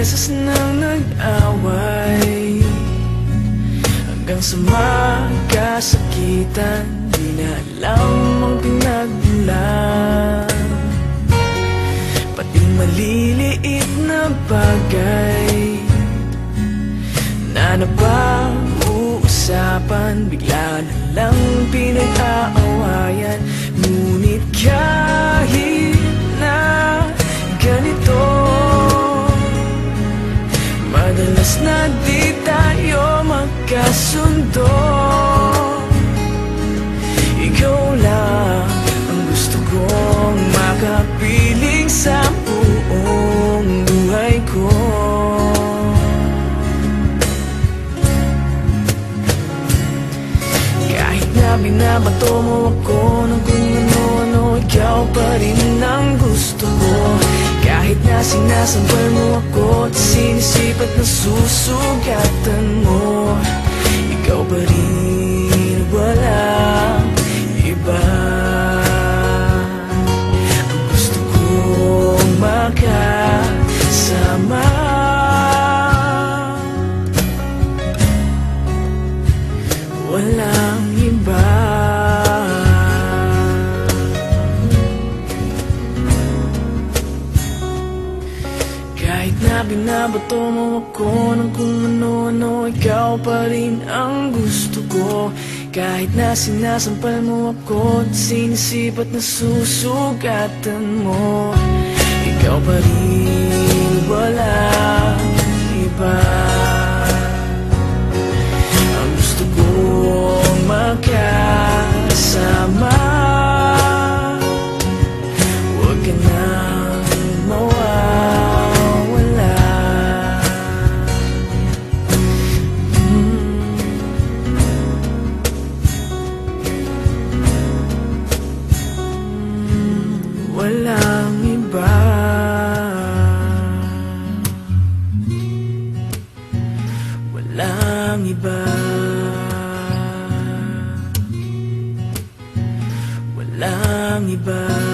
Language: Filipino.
beses nang nag-away, hanggang sa magkasakitan, di na alam ang pinagmulan. Pati maliliit na bagay na napag-uusapan, bigla na lang pinag-aawayan. Ngunit kahit na ganito, madalas na di tayo magkasundo. Ikaw lang ang gusto kong makapiling sa buong buhay ko. Kahit na binabato mo ako ng kung ano-ano, ikaw pa rin ang gusto ko. Kahit na sinasampal mo ako at sinisipat na susugatan mo, ikaw pa rin, walang iba. Ang gusto kong makasama, walang iba. Kahit na binabato mo ako ng kung ano-ano, ikaw pa rin ang gusto ko. Kahit na sinasampal mo ako at sinisipat na susugatan mo, ikaw pa rin, walang iba. Ang gusto kong makasama, huwag ka nang mawawala. Walang iba. Walang iba. Walang iba.